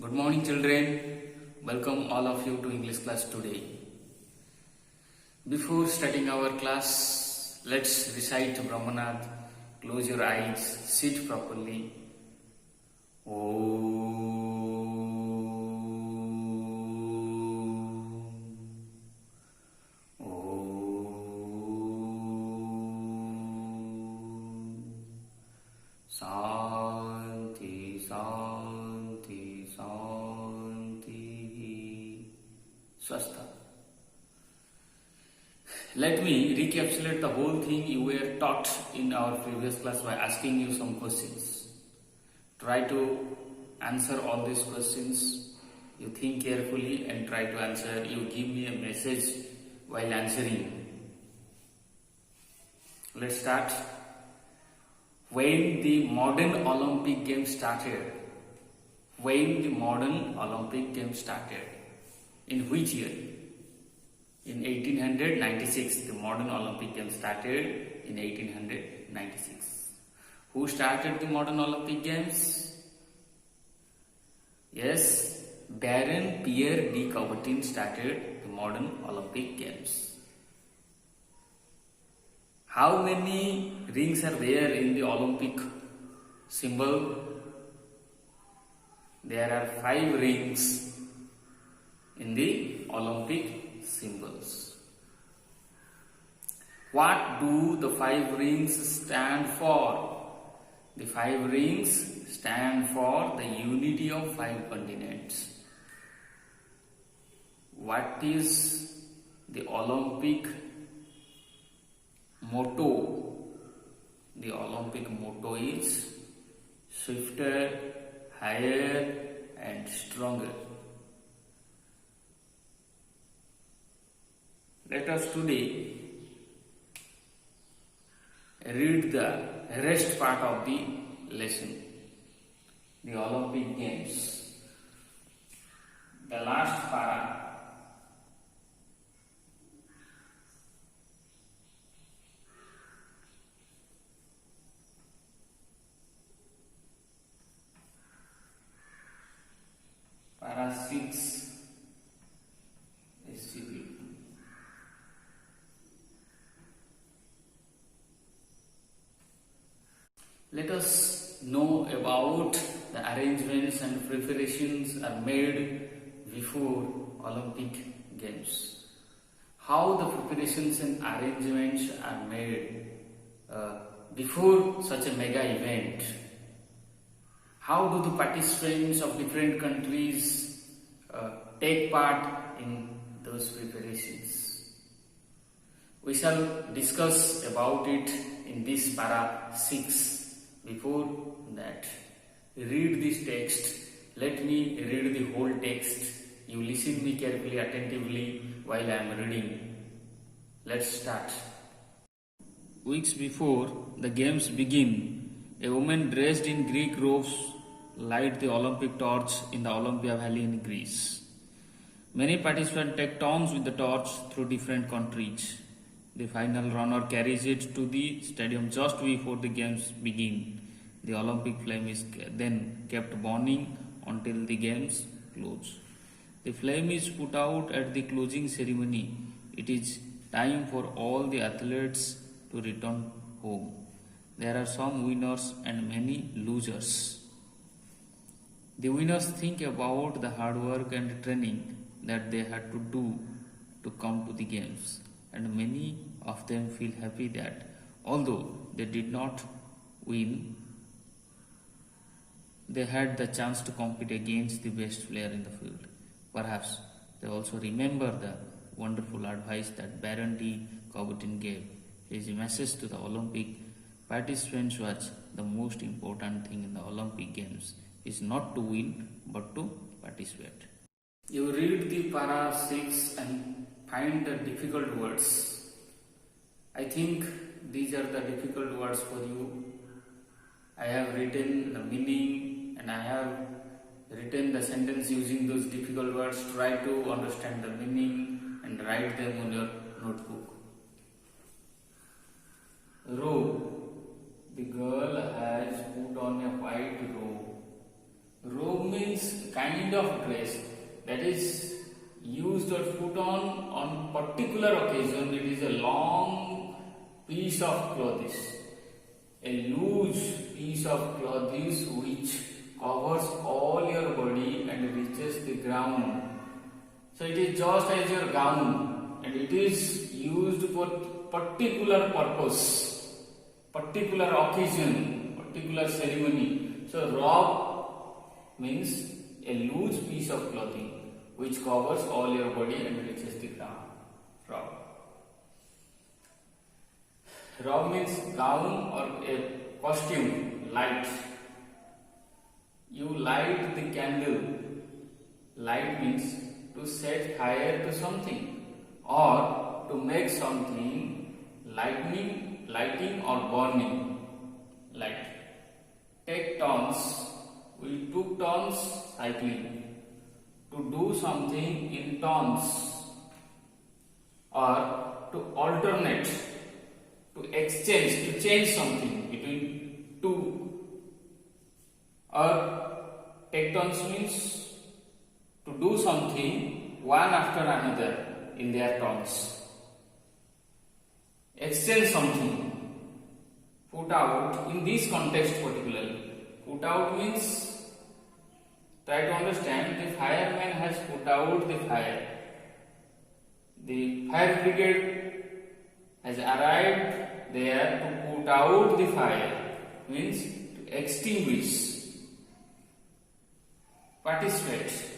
Good morning, children. Welcome all of you to English class today. Before starting our class, let's recite Brahmanath. Close your eyes, sit properly. Shanti, Shanti, Shanti. Swastha. Let me recapitulate the whole thing you were taught in our previous class by asking you some questions. Try to answer all these questions. You think carefully and try to answer. You give me a message while answering. Let's start. When the modern Olympic Games started? When the modern Olympic Games started? In which year? In 1896. The modern Olympic Games started in 1896. Who started the modern Olympic Games? Yes, Baron Pierre de Coubertin started the modern Olympic Games. How many rings are there in the Olympic symbol? There are 5 rings in the Olympic symbols. What do the 5 rings stand for? The 5 rings stand for the unity of 5 continents. What is the Olympic motto? The Olympic motto is swifter, higher and stronger. Let us today read the rest part of the lesson. The Olympic Games. The last para. Para 6. Let us know about the arrangements and preparations are made before Olympic Games. How the preparations and arrangements are made before such a mega event. How do the participants of different countries take part in those preparations? We shall discuss about it in this para 6. Before that, read this text. Let me read the whole text. You listen me carefully, attentively while I am reading. Let's start. Weeks before the games begin, a woman dressed in Greek robes light the Olympic torch in the Olympia Valley in Greece. Many participants take turns with the torch through different countries. The final runner carries it to the stadium just before the games begin. The Olympic flame is then kept burning until the games close. The flame is put out at the closing ceremony. It is time for all the athletes to return home. There are some winners and many losers. The winners think about the hard work and training that they had to do to come to the games. And many of them feel happy that although they did not win, they had the chance to compete against the best player in the field. Perhaps they also remember the wonderful advice that Baron de Coubertin gave. His message to the Olympic participants was the most important thing in the Olympic Games is not to win but to participate. You read the para 6 and find the difficult words. I think these are the difficult words for you. I have written the meaning and I have written the sentence using those difficult words. Try to understand the meaning and write them on your notebook. Robe. The girl has put on a white robe. Robe means means kind of dress that is used or put on particular occasion. It is a long piece of clothes, a loose piece of clothes which covers all your body and reaches the ground. So it is just as your gown, and it is used for particular purpose, particular occasion, particular ceremony. So robe means a loose piece of clothing which covers all your body and reaches the ground. Robe. Robe means gown or a costume, light. You light the candle. Light means to set fire to something or to make something lighting or burning. Light. Take turns. We took turns cycling. To do something in turns or to alternate, to exchange, to change something between two. Or take turns means to do something one after another in their turns. Exchange something. Put out, in this context particularly, put out means, try to understand, the fireman has put out the fire. The fire brigade has arrived there to put out the fire, means to extinguish. Participate.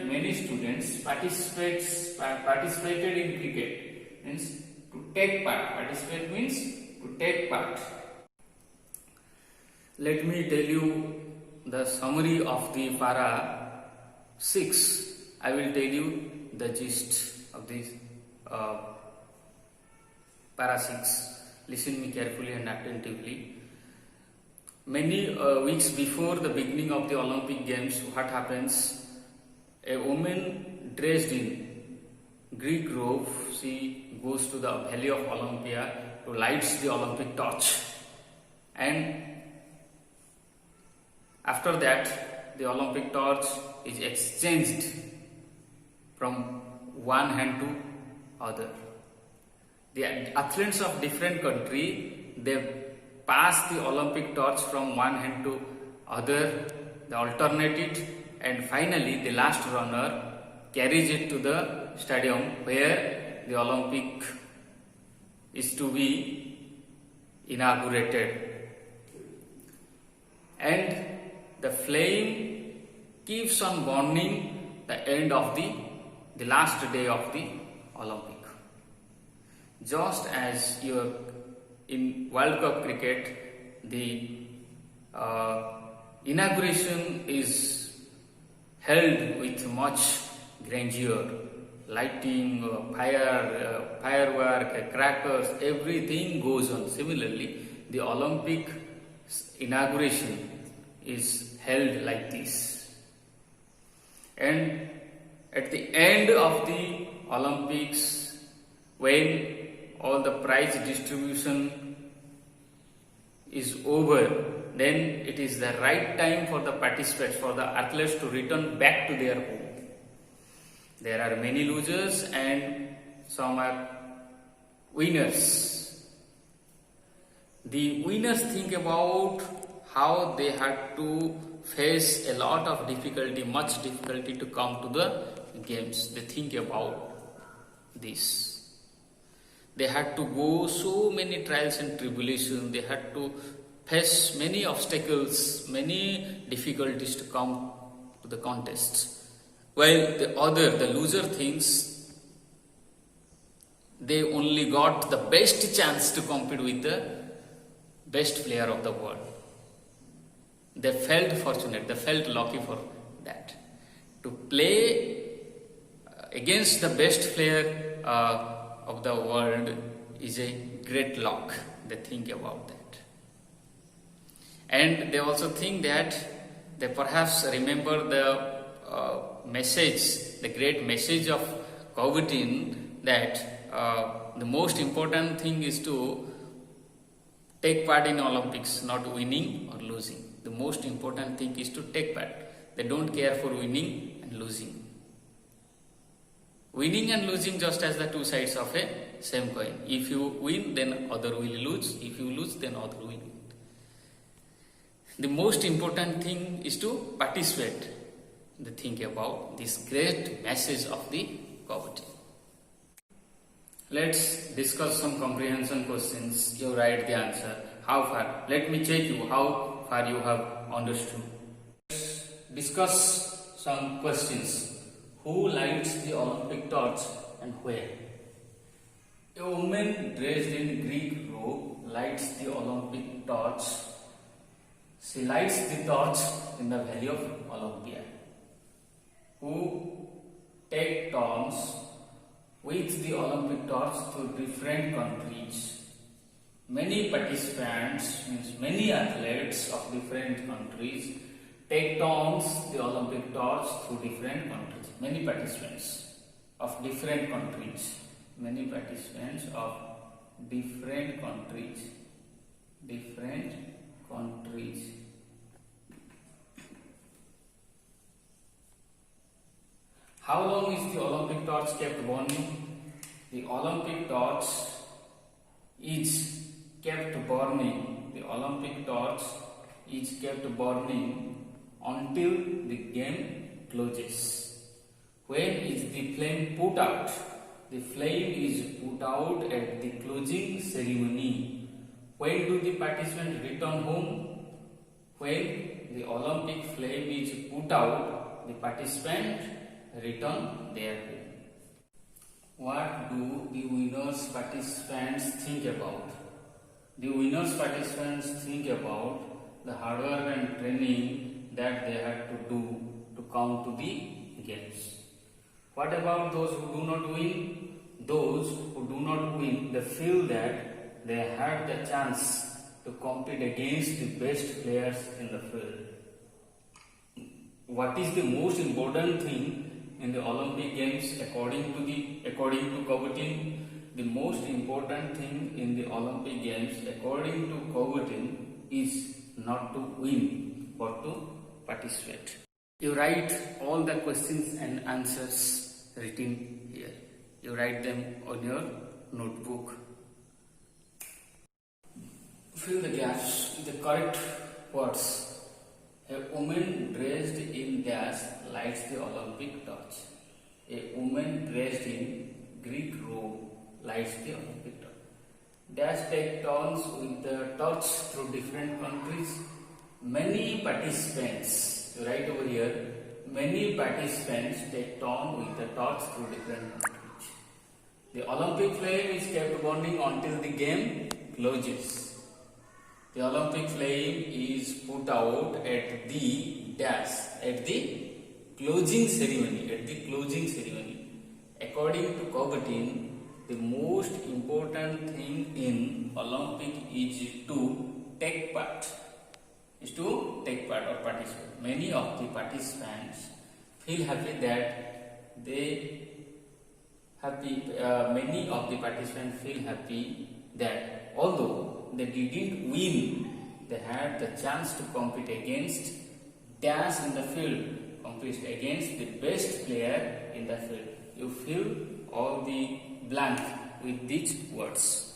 Many students participated in cricket, means to take part. Participate means to take part. Let me tell you the summary of the para 6. I will tell you the gist of this para 6. Listen me carefully and attentively. Many weeks before the beginning of the Olympic Games, what happens? A woman dressed in Greek robe, she goes to the Valley of Olympia to light the Olympic torch. And after that, the Olympic torch is exchanged from one hand to other. The athletes of different country, they pass the Olympic torch from one hand to other, they alternate it, and finally the last runner carries it to the stadium where the Olympic is to be inaugurated. And the flame keeps on burning the end of the last day of the Olympic. Just as in World Cup cricket, the inauguration is held with much grandeur, lighting, firework, crackers, everything goes on. Similarly, the Olympic inauguration is held like this. And at the end of the Olympics, when all the prize distribution is over, then it is the right time for the participants, for the athletes to return back to their home. There are many losers and some are winners. The winners think about how they had to face a lot of difficulty, much difficulty to come to the games. They think about this. They had to go so many trials and tribulations. They had to face many obstacles, many difficulties to come to the contest. While the loser thinks they only got the best chance to compete with the best player of the world. They felt fortunate, they felt lucky for that. To play against the best player of the world is a great luck. They think about that. And they also think that they perhaps remember the message, the great message of COVID, that the most important thing is to take part in Olympics, not winning or losing. The most important thing is to take part. They don't care for winning and losing. Winning and losing just as the two sides of a same coin. If you win, then other will lose. If you lose, then other will win. The most important thing is to participate. Think about this great message of the Kabaddi. Let's discuss some comprehension questions. You write the answer. How far? Let me check you how far you have understood. Let's discuss some questions. Who lights the Olympic torch and where? A woman dressed in Greek robe lights the Olympic torch. She lights the torch in the valley of Olympia. Who take turns with the Olympic torch to different countries. Many participants, means many athletes of different countries, take turns the Olympic torch to different countries. Many participants of different countries. Many participants of different countries. Different countries. How long is the Olympic torch kept burning? The Olympic torch is kept burning. The Olympic torch is kept burning until the game closes. When is the flame put out? The flame is put out at the closing ceremony. When do the participants return home? When the Olympic flame is put out, the participants return their home. What do the winners participants think about? The winners participants think about the hard work and training that they had to do to come to the games. What about those who do not win? Those who do not win, they feel that they had the chance to compete against the best players in the field. What is the most important thing in the Olympic Games according to Kabaddi? The most important thing in the Olympic Games according to Kabaddi is not to win but to participate. You write all the questions and answers written here. You write them on your notebook. Fill the gaps with the correct words. A woman dressed in dash lights the Olympic torch. A woman dressed in Greek robe lights the Olympic torch. Dash take turns with the torch through different countries. Many participants, you write over here, many participants take turn with the torch through different countries. The Olympic flame is kept burning until the game closes. The Olympic flame is put out at the dash, at the closing ceremony. According to Kabaddi, the most important thing in Olympic is to take part. Or participate. Many of the participants feel happy that many of the participants feel happy that although they didn't win, they had the chance to compete against dash in the field, compete against the best player in the field. You fill all the blank with these words.